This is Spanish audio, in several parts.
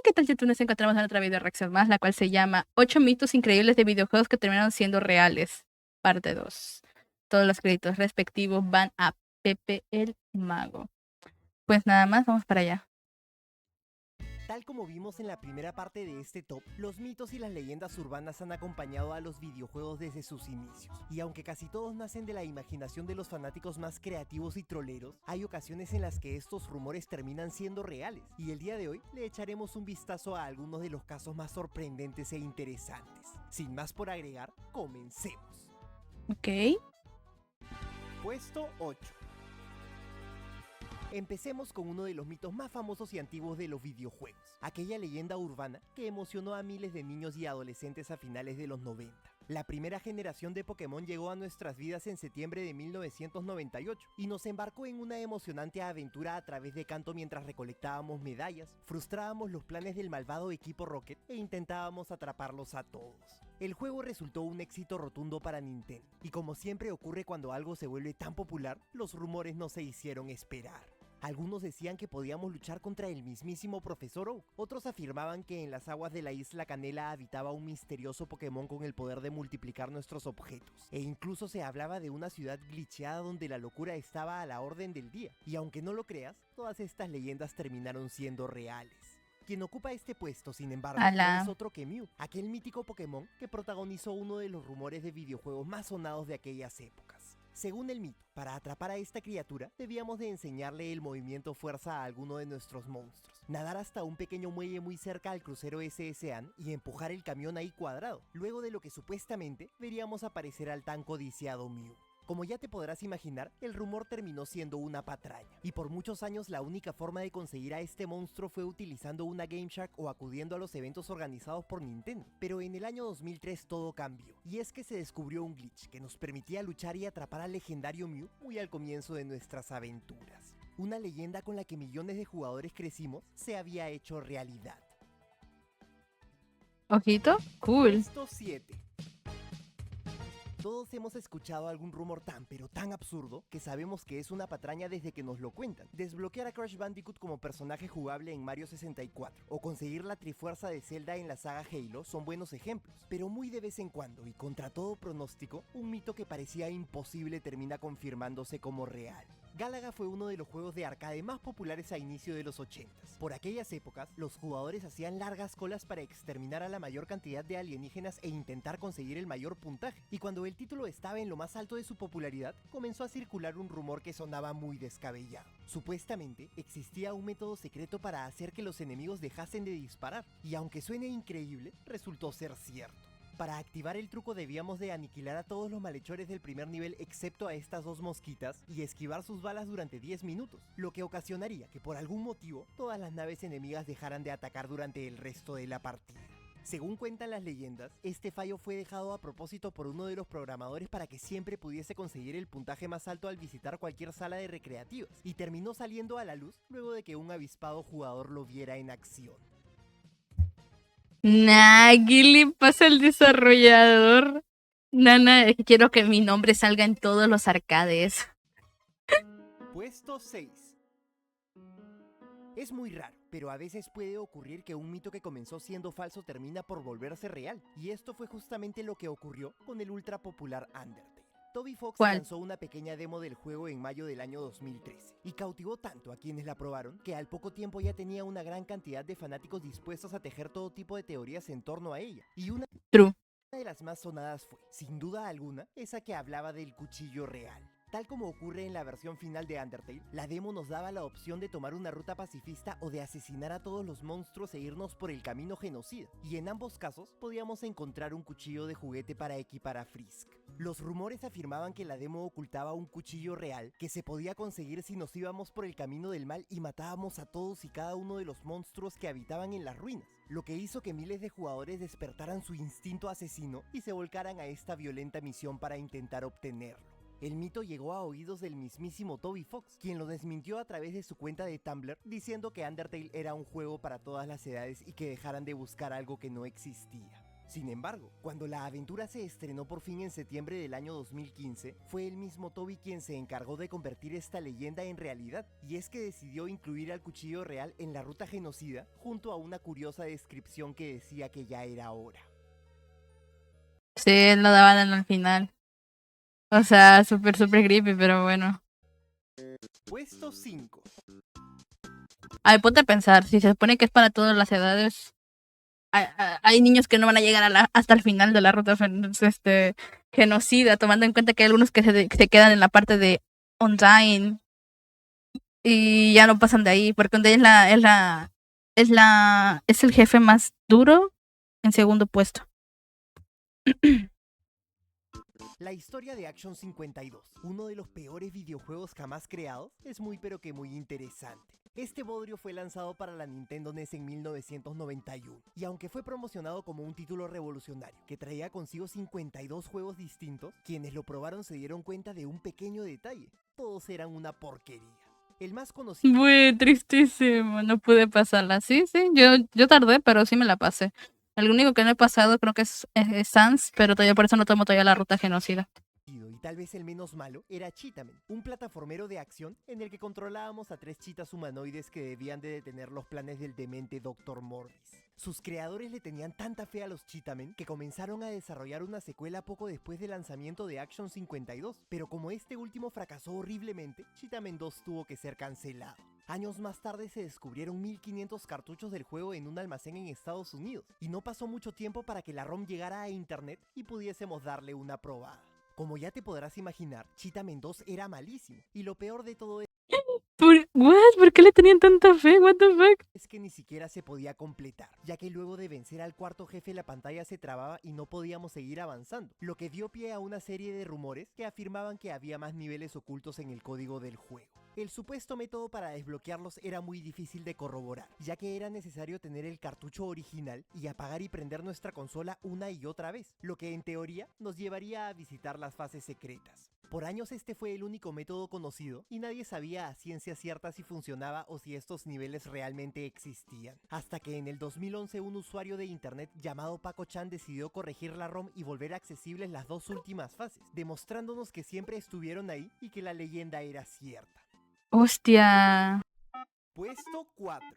¿Qué tal YouTube? Nos encontramos en otra video reacción más, la cual se llama 8 mitos increíbles de videojuegos que terminaron siendo reales, parte 2. Todos los créditos respectivos van a Pepe el Mago. Pues nada más, vamos para allá. Tal como vimos en la primera parte de este top, los mitos y las leyendas urbanas han acompañado a los videojuegos desde sus inicios. Y aunque casi todos nacen de la imaginación de los fanáticos más creativos y troleros, hay ocasiones en las que estos rumores terminan siendo reales. Y el día de hoy le echaremos un vistazo a algunos de los casos más sorprendentes e interesantes. Sin más por agregar, comencemos. Ok. Puesto 8. Empecemos con uno de los mitos más famosos y antiguos de los videojuegos, aquella leyenda urbana que emocionó a miles de niños y adolescentes a finales de los 90. La primera generación de Pokémon llegó a nuestras vidas en septiembre de 1998 y nos embarcó en una emocionante aventura a través de Kanto mientras recolectábamos medallas, frustrábamos los planes del malvado equipo Rocket e intentábamos atraparlos a todos. El juego resultó un éxito rotundo para Nintendo, y como siempre ocurre cuando algo se vuelve tan popular, los rumores no se hicieron esperar. Algunos decían que podíamos luchar contra el mismísimo Profesor Oak, otros afirmaban que en las aguas de la Isla Canela habitaba un misterioso Pokémon con el poder de multiplicar nuestros objetos, e incluso se hablaba de una ciudad glitcheada donde la locura estaba a la orden del día, y aunque no lo creas, todas estas leyendas terminaron siendo reales. Quien ocupa este puesto, sin embargo, no es otro que Mew, aquel mítico Pokémon que protagonizó uno de los rumores de videojuegos más sonados de aquellas épocas. Según el mito, para atrapar a esta criatura, debíamos de enseñarle el movimiento fuerza a alguno de nuestros monstruos, nadar hasta un pequeño muelle muy cerca al crucero SS Anne y empujar el camión ahí cuadrado, luego de lo que supuestamente veríamos aparecer al tan codiciado Mew. Como ya te podrás imaginar, el rumor terminó siendo una patraña, y por muchos años la única forma de conseguir a este monstruo fue utilizando una Game Shark o acudiendo a los eventos organizados por Nintendo. Pero en el año 2003 todo cambió, y es que se descubrió un glitch que nos permitía luchar y atrapar al legendario Mew muy al comienzo de nuestras aventuras. Una leyenda con la que millones de jugadores crecimos se había hecho realidad. Ojito, cool. Puesto 7. Todos hemos escuchado algún rumor tan pero tan absurdo que sabemos que es una patraña desde que nos lo cuentan. Desbloquear a Crash Bandicoot como personaje jugable en Mario 64 o conseguir la Trifuerza de Zelda en la saga Halo son buenos ejemplos, pero muy de vez en cuando y contra todo pronóstico, un mito que parecía imposible termina confirmándose como real. Galaga fue uno de los juegos de arcade más populares a inicio de los 80s. Por aquellas épocas, los jugadores hacían largas colas para exterminar a la mayor cantidad de alienígenas e intentar conseguir el mayor puntaje. Y cuando el título estaba en lo más alto de su popularidad, comenzó a circular un rumor que sonaba muy descabellado. Supuestamente, existía un método secreto para hacer que los enemigos dejasen de disparar, y aunque suene increíble, resultó ser cierto. Para activar el truco debíamos de aniquilar a todos los malhechores del primer nivel excepto a estas dos mosquitas y esquivar sus balas durante 10 minutos, lo que ocasionaría que por algún motivo todas las naves enemigas dejaran de atacar durante el resto de la partida. Según cuentan las leyendas, este fallo fue dejado a propósito por uno de los programadores para que siempre pudiese conseguir el puntaje más alto al visitar cualquier sala de recreativas, y terminó saliendo a la luz luego de que un avispado jugador lo viera en acción. Nah, ¿qué le pasa al desarrollador? Nana, quiero que mi nombre salga en todos los arcades. Puesto 6. Es muy raro, pero a veces puede ocurrir que un mito que comenzó siendo falso termina por volverse real, y esto fue justamente lo que ocurrió con el ultra popular Undertale. Toby Fox lanzó una pequeña demo del juego en mayo del año 2013 y cautivó tanto a quienes la probaron que al poco tiempo ya tenía una gran cantidad de fanáticos dispuestos a tejer todo tipo de teorías en torno a ella. Y una de las más sonadas fue, sin duda alguna, esa que hablaba del cuchillo real. Tal como ocurre en la versión final de Undertale, la demo nos daba la opción de tomar una ruta pacifista o de asesinar a todos los monstruos e irnos por el camino genocida, y en ambos casos podíamos encontrar un cuchillo de juguete para equipar a Frisk. Los rumores afirmaban que la demo ocultaba un cuchillo real que se podía conseguir si nos íbamos por el camino del mal y matábamos a todos y cada uno de los monstruos que habitaban en las ruinas, lo que hizo que miles de jugadores despertaran su instinto asesino y se volcaran a esta violenta misión para intentar obtenerlo. El mito llegó a oídos del mismísimo Toby Fox, quien lo desmintió a través de su cuenta de Tumblr, diciendo que Undertale era un juego para todas las edades y que dejaran de buscar algo que no existía. Sin embargo, cuando la aventura se estrenó por fin en septiembre del año 2015, fue el mismo Toby quien se encargó de convertir esta leyenda en realidad, y es que decidió incluir al cuchillo real en la ruta genocida, junto a una curiosa descripción que decía que ya era hora. Sí, lo daban al final. O sea, súper creepy, pero bueno. Puesto 5. Ay, ponte a pensar, si se supone que es para todas las edades, hay niños que no van a llegar hasta el final de la ruta genocida, tomando en cuenta que hay algunos que se quedan en la parte de Undyne y ya no pasan de ahí, porque Undyne es el jefe más duro en segundo puesto. La historia de Action 52, uno de los peores videojuegos jamás creados, es muy pero que muy interesante. Este bodrio fue lanzado para la Nintendo NES en 1991, y aunque fue promocionado como un título revolucionario que traía consigo 52 juegos distintos, quienes lo probaron se dieron cuenta de un pequeño detalle: todos eran una porquería. El más conocido... Muy tristísimo, no pude pasarla. Sí, yo tardé, pero sí me la pasé. El único que no he pasado creo que es Sans, pero todavía por eso no tomo todavía la ruta genocida. Y tal vez el menos malo era Cheetah-Man, un plataformero de acción en el que controlábamos a 3 chitas humanoides que debían de detener los planes del demente Dr. Morbius. Sus creadores le tenían tanta fe a los Cheetah-Men que comenzaron a desarrollar una secuela poco después del lanzamiento de Action 52, pero como este último fracasó horriblemente, Cheetah-Man 2 tuvo que ser cancelado. Años más tarde se descubrieron 1500 cartuchos del juego en un almacén en Estados Unidos, y no pasó mucho tiempo para que la ROM llegara a internet y pudiésemos darle una probada. Como ya te podrás imaginar, Cheetah-Man 2 era malísimo, y lo peor de todo ¿Por qué le tenían tanta fe? What the fuck? Es que ni siquiera se podía completar, ya que luego de vencer al cuarto jefe la pantalla se trababa y no podíamos seguir avanzando, lo que dio pie a una serie de rumores que afirmaban que había más niveles ocultos en el código del juego. El supuesto método para desbloquearlos era muy difícil de corroborar, ya que era necesario tener el cartucho original y apagar y prender nuestra consola una y otra vez, lo que en teoría nos llevaría a visitar las fases secretas. Por años este fue el único método conocido y nadie sabía a ciencia cierta si funcionaba o si estos niveles realmente existían. Hasta que en el 2011 un usuario de internet llamado Paco Chan decidió corregir la ROM y volver accesibles las 2 últimas fases, demostrándonos que siempre estuvieron ahí y que la leyenda era cierta. Hostia. Puesto 4.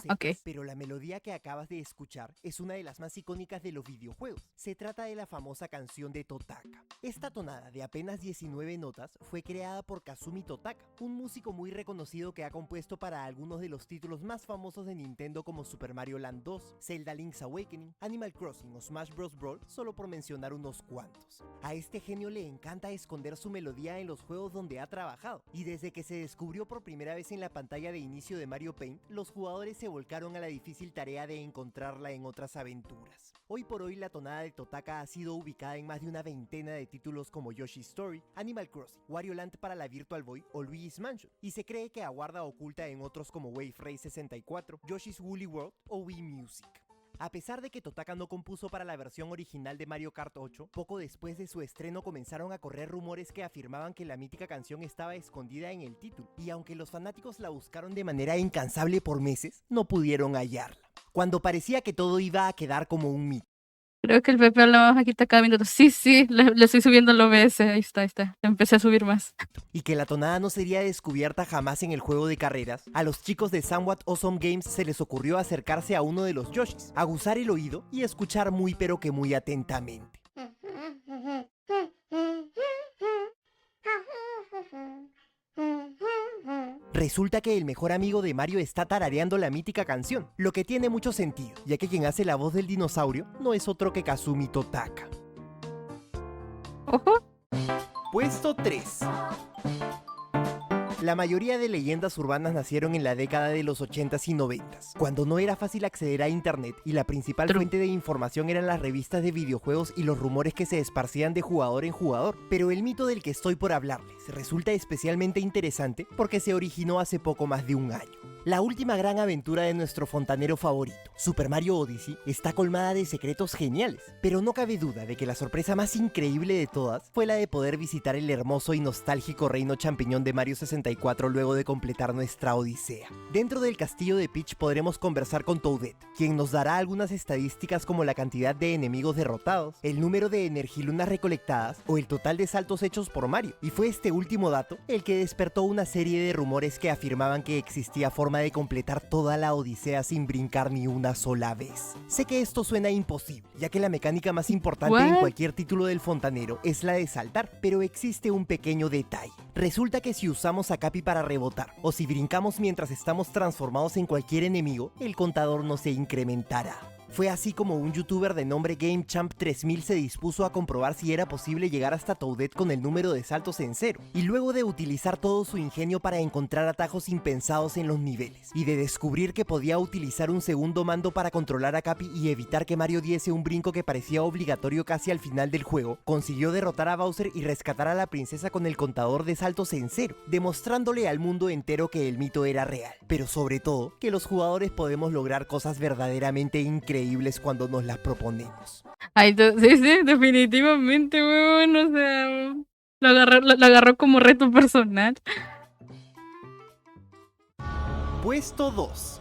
Ok. Pero la melodía que acabas de escuchar es una de las más icónicas de los videojuegos. Se trata de la famosa canción de Totaka. Esta tonada de apenas 19 notas fue creada por Kazumi Totaka, un músico muy reconocido que ha compuesto para algunos de los títulos más famosos de Nintendo como Super Mario Land 2, Zelda Link's Awakening, Animal Crossing o Smash Bros. Brawl, solo por mencionar unos cuantos. A este genio le encanta esconder su melodía en los juegos donde ha trabajado, y desde que se descubrió por primera vez en la pantalla de inicio de Mario Paint, los jugadores se volcaron a la difícil tarea de encontrarla en otras aventuras. Hoy por hoy la tonada de Totaka ha sido ubicada en más de una veintena de títulos como Yoshi's Story, Animal Crossing, Wario Land para la Virtual Boy o Luigi's Mansion, y se cree que aguarda oculta en otros como Wave Race 64, Yoshi's Woolly World o Wii Music. A pesar de que Totaka no compuso para la versión original de Mario Kart 8, poco después de su estreno comenzaron a correr rumores que afirmaban que la mítica canción estaba escondida en el título, y aunque los fanáticos la buscaron de manera incansable por meses, no pudieron hallarla. Cuando parecía que todo iba a quedar como un mito. Creo que el Pepe hablaba aquí está cada minuto. Sí, le estoy subiendo el OBS. Ahí está. Empecé a subir más. Y que la tonada no sería descubierta jamás en el juego de carreras, a los chicos de Somewhat Awesome Games se les ocurrió acercarse a uno de los Yoshis, aguzar el oído y escuchar muy pero que muy atentamente. Resulta que el mejor amigo de Mario está tarareando la mítica canción, lo que tiene mucho sentido, ya que quien hace la voz del dinosaurio no es otro que Kazumi Totaka. Ojo. Puesto 3. La mayoría de leyendas urbanas nacieron en la década de los 80s y 90s, cuando no era fácil acceder a internet y la principal fuente de información eran las revistas de videojuegos y los rumores que se esparcían de jugador en jugador. Pero el mito del que estoy por hablarles resulta especialmente interesante porque se originó hace poco más de un año. La última gran aventura de nuestro fontanero favorito, Super Mario Odyssey, está colmada de secretos geniales, pero no cabe duda de que la sorpresa más increíble de todas fue la de poder visitar el hermoso y nostálgico reino champiñón de Mario 64 luego de completar nuestra odisea. Dentro del castillo de Peach podremos conversar con Toadette, quien nos dará algunas estadísticas como la cantidad de enemigos derrotados, el número de energilunas recolectadas o el total de saltos hechos por Mario, y fue este último dato el que despertó una serie de rumores que afirmaban que existía forma de completar toda la odisea sin brincar ni una sola vez. Sé que esto suena imposible, ya que la mecánica más importante en cualquier título del fontanero es la de saltar, pero existe un pequeño detalle. Resulta que si usamos a Cappy para rebotar, o si brincamos mientras estamos transformados en cualquier enemigo, el contador no se incrementará. Fue así como un youtuber de nombre GameChamp3000 se dispuso a comprobar si era posible llegar hasta Toadette con el número de saltos en 0, y luego de utilizar todo su ingenio para encontrar atajos impensados en los niveles, y de descubrir que podía utilizar un segundo mando para controlar a Cappy y evitar que Mario diese un brinco que parecía obligatorio casi al final del juego, consiguió derrotar a Bowser y rescatar a la princesa con el contador de saltos en 0, demostrándole al mundo entero que el mito era real, pero sobre todo, que los jugadores podemos lograr cosas verdaderamente increíbles cuando nos las proponemos. Ay, sí, definitivamente, weón, o sea, lo agarró como reto personal. Puesto 2.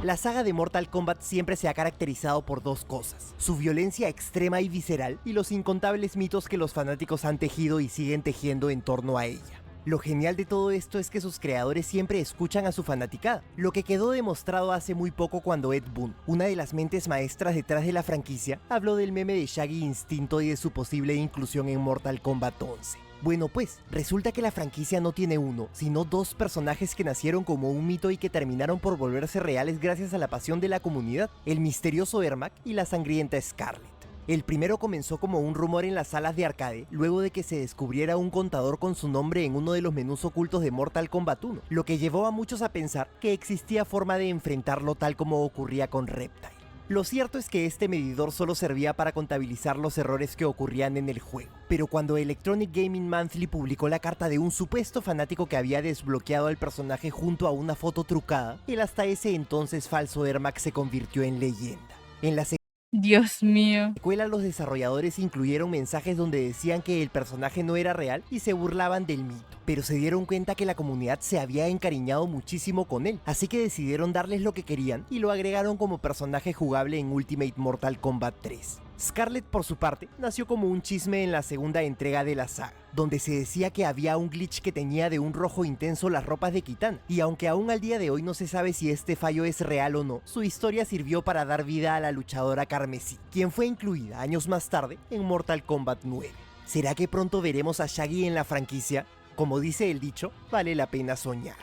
La saga de Mortal Kombat siempre se ha caracterizado por dos cosas: su violencia extrema y visceral, y los incontables mitos que los fanáticos han tejido y siguen tejiendo en torno a ella. Lo genial de todo esto es que sus creadores siempre escuchan a su fanaticada, lo que quedó demostrado hace muy poco cuando Ed Boon, una de las mentes maestras detrás de la franquicia, habló del meme de Shaggy Instinto y de su posible inclusión en Mortal Kombat 11. Bueno pues, resulta que la franquicia no tiene uno, sino dos personajes que nacieron como un mito y que terminaron por volverse reales gracias a la pasión de la comunidad: el misterioso Ermac y la sangrienta Scarlet. El primero comenzó como un rumor en las salas de arcade, luego de que se descubriera un contador con su nombre en uno de los menús ocultos de Mortal Kombat 1, lo que llevó a muchos a pensar que existía forma de enfrentarlo tal como ocurría con Reptile. Lo cierto es que este medidor solo servía para contabilizar los errores que ocurrían en el juego, pero cuando Electronic Gaming Monthly publicó la carta de un supuesto fanático que había desbloqueado al personaje junto a una foto trucada, el hasta ese entonces falso Ermac se convirtió en leyenda. En la Dios mío. secuela, los desarrolladores incluyeron mensajes donde decían que el personaje no era real y se burlaban del mito, pero se dieron cuenta que la comunidad se había encariñado muchísimo con él, así que decidieron darles lo que querían y lo agregaron como personaje jugable en Ultimate Mortal Kombat 3. Scarlet, por su parte, nació como un chisme en la segunda entrega de la saga, donde se decía que había un glitch que teñía de un rojo intenso las ropas de Kitana, y aunque aún al día de hoy no se sabe si este fallo es real o no, su historia sirvió para dar vida a la luchadora Carmesí, quien fue incluida años más tarde en Mortal Kombat 9. ¿Será que pronto veremos a Shaggy en la franquicia? Como dice el dicho, vale la pena soñar.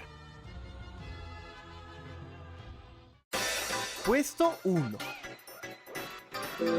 Puesto 1.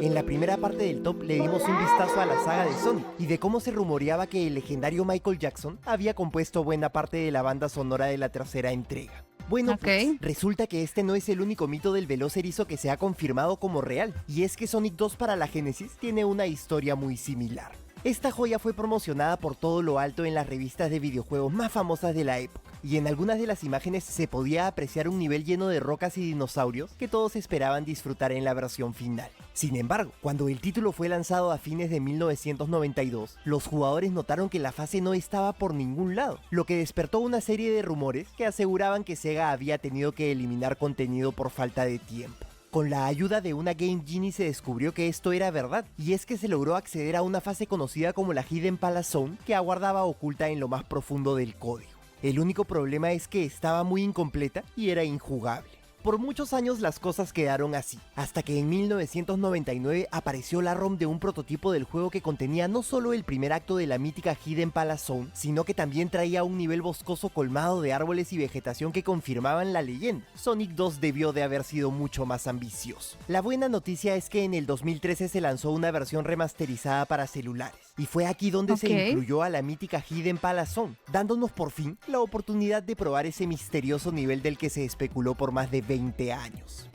En la primera parte del top le dimos un vistazo a la saga de Sonic y de cómo se rumoreaba que el legendario Michael Jackson había compuesto buena parte de la banda sonora de la tercera entrega. Bueno, pues, resulta que este no es el único mito del veloz erizo que se ha confirmado como real, y es que Sonic 2 para la Genesis tiene una historia muy similar. Esta joya fue promocionada por todo lo alto en las revistas de videojuegos más famosas de la época, y en algunas de las imágenes se podía apreciar un nivel lleno de rocas y dinosaurios que todos esperaban disfrutar en la versión final. Sin embargo, cuando el título fue lanzado a fines de 1992, los jugadores notaron que la fase no estaba por ningún lado, lo que despertó una serie de rumores que aseguraban que Sega había tenido que eliminar contenido por falta de tiempo. Con la ayuda de una Game Genie se descubrió que esto era verdad, y es que se logró acceder a una fase conocida como la Hidden Palace Zone, que aguardaba oculta en lo más profundo del código. El único problema es que estaba muy incompleta y era injugable. Por muchos años las cosas quedaron así, hasta que en 1999 apareció la ROM de un prototipo del juego que contenía no solo el primer acto de la mítica Hidden Palace Zone, sino que también traía un nivel boscoso colmado de árboles y vegetación que confirmaban la leyenda. Sonic 2 debió de haber sido mucho más ambicioso. La buena noticia es que en el 2013 se lanzó una versión remasterizada para celulares, y fue aquí donde se incluyó a la mítica Hidden Palace Zone, dándonos por fin la oportunidad de probar ese misterioso nivel del que se especuló por más de 20 años.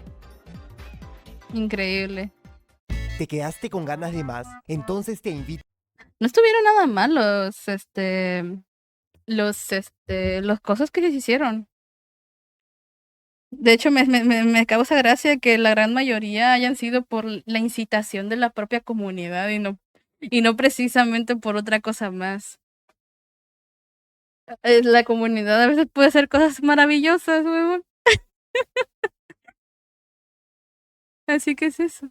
Increíble. ¿Te quedaste con ganas de más? Entonces te invito. No estuvieron nada mal los cosas que se hicieron. De hecho, me causa gracia que la gran mayoría hayan sido por la incitación de la propia comunidad y no precisamente por otra cosa más. La comunidad a veces puede hacer cosas maravillosas, huevón. Así que es eso.